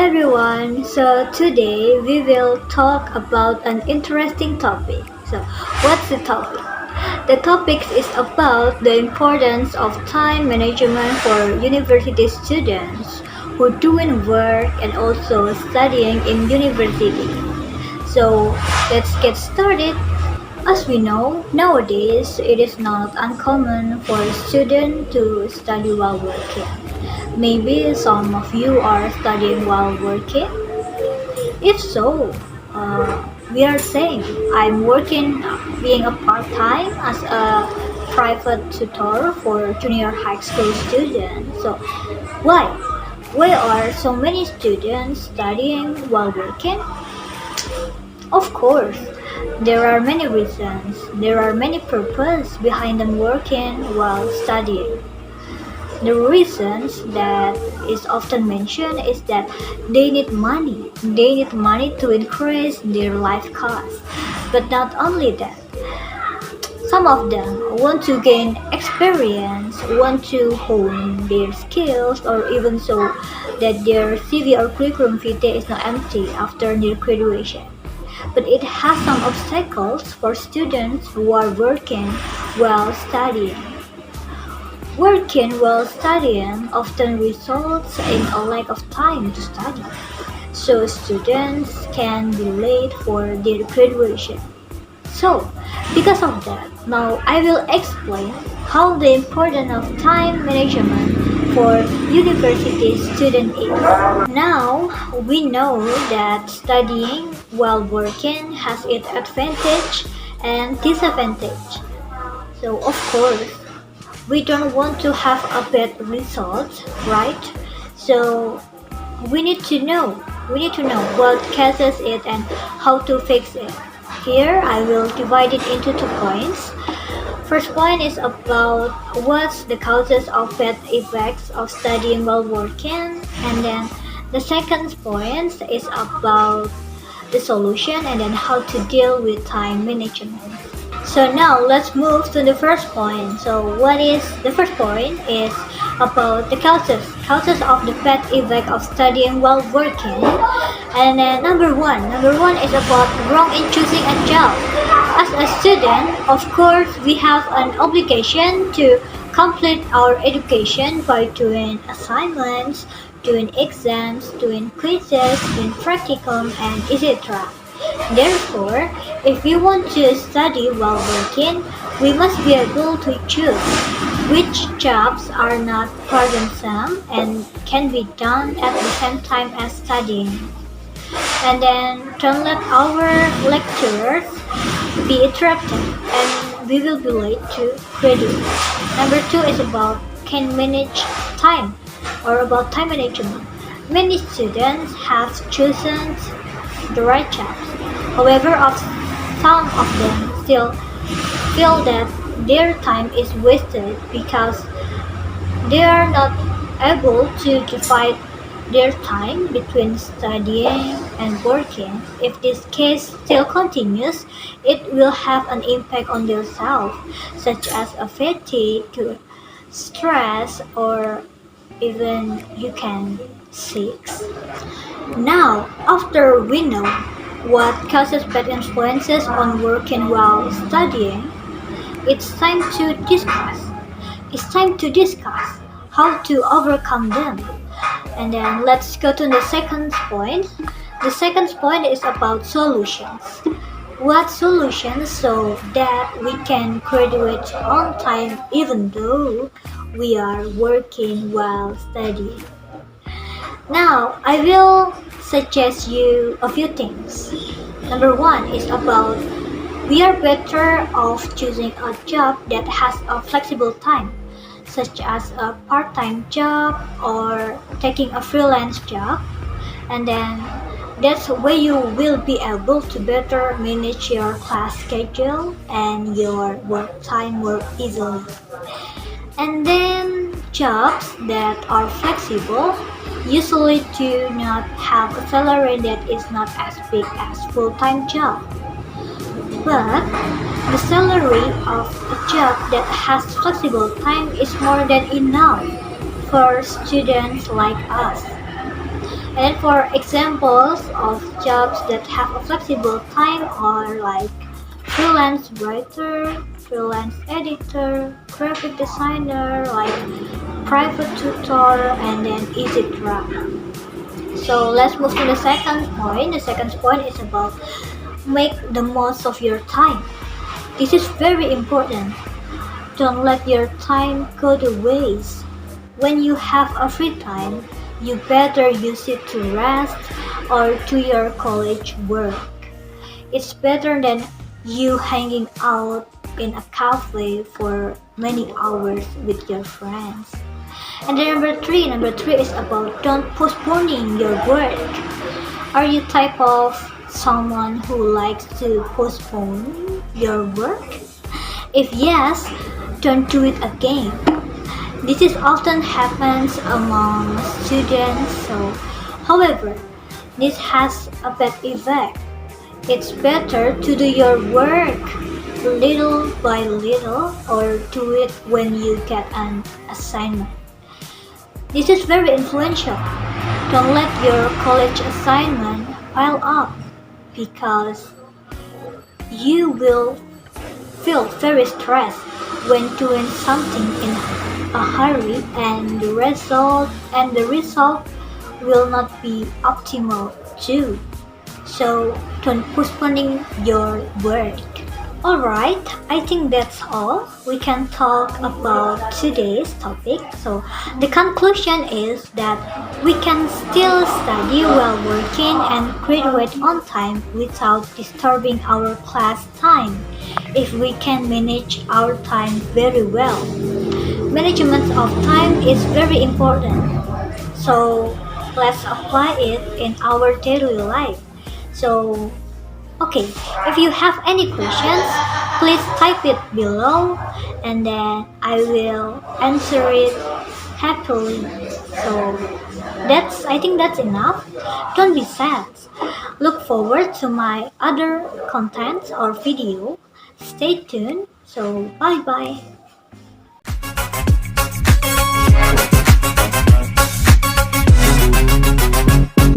everyone. So today we will talk about an interesting topic. So what's the topic? The topic is about the importance of time management for university students who doing work and also studying in university. So let's get started. As we know, nowadays it is not uncommon for a student to study while working. Maybe some of you are studying while working. If so, we are saying I'm working being a part-time as a private tutor for junior high school students. So why? Why are so many students studying while working? Of course, there are many reasons. There are many purposes behind them working while studying. The reasons that is often mentioned is that they need money. They need money to increase their life costs. But not only that, some of them want to gain experience, want to hone their skills, or even so that their CV or curriculum vitae is not empty after their graduation. But it has some obstacles for students who are working while studying. Working while studying often results in a lack of time to study, so students can be late for their graduation. So, because of that, now I will explain how the importance of time management for university student is. Now, we know that studying while working has its advantage and disadvantage. So, of course, we don't want to have a bad result, right? So we need to know what causes it and how to fix it. Here I will divide it into 2 points. First point is about what's the causes of bad effects of studying while working, and then the second point is about the solution and then how to deal with time management. So now let's move to the first point. So what is the first point is about the causes of the bad effect of studying while working. And then number one is about wrong in choosing a job. As a student, of course, we have an obligation to complete our education by doing assignments, doing exams, doing quizzes, doing practicum, and etc. Therefore, if we want to study while working, we must be able to choose which jobs are not burdensome and can be done at the same time as studying. And then don't let our lecturers be interrupted and we will be late to graduate. Number two is about can manage time or about time management. Many students have chosen the right jobs. However, some of them still feel that their time is wasted because they are not able to divide their time between studying and working. If this case still continues, it will have an impact on their self, such as a fatigue, stress, or even you can sick. Now, after we know what causes bad influences on working while studying, it's time to discuss. It's time to discuss how to overcome them. And then let's go to the second point. The second point is about solutions. What solutions so that we can graduate on time even though we are working while studying? Now, I will suggest you a few things. Number one is about we are better off choosing a job that has a flexible time, such as a part-time job or taking a freelance job, and then that's where you will be able to better manage your class schedule and your work time more easily. And then jobs that are flexible usually do not have a salary that is not as big as full-time job. But the salary of a job that has flexible time is more than enough for students like us. And for examples of jobs that have a flexible time are like freelance writer, freelance editor, graphic designer, like private tutor, and then easy drop. So let's move to the second point. The second point is about make the most of your time. This is very important. Don't let your time go to waste. When you have a free time, you better use it to rest or to your college work. It's better than you hanging out in a cafe for many hours with your friends. And then number three is about don't postponing your work. Are you type of someone who likes to postpone your work? If yes, don't do it again. This is often happens among students, however, this has a bad effect. It's better to do your work little by little or do it when you get an assignment. This is very influential. Don't let your college assignment pile up because you will feel very stressed when doing something in a hurry and the result will not be optimal too. So don't postponing your work. Alright, I think that's all we can talk about today's topic. So the conclusion is that we can still study while working and graduate on time without disturbing our class time if we can manage our time very well. Management of time is very important. So let's apply it in our daily life. So okay, if you have any questions, please type it below and then I will answer it happily. So I think that's enough. Don't be sad. Look forward to my other content or video. Stay tuned. So bye bye.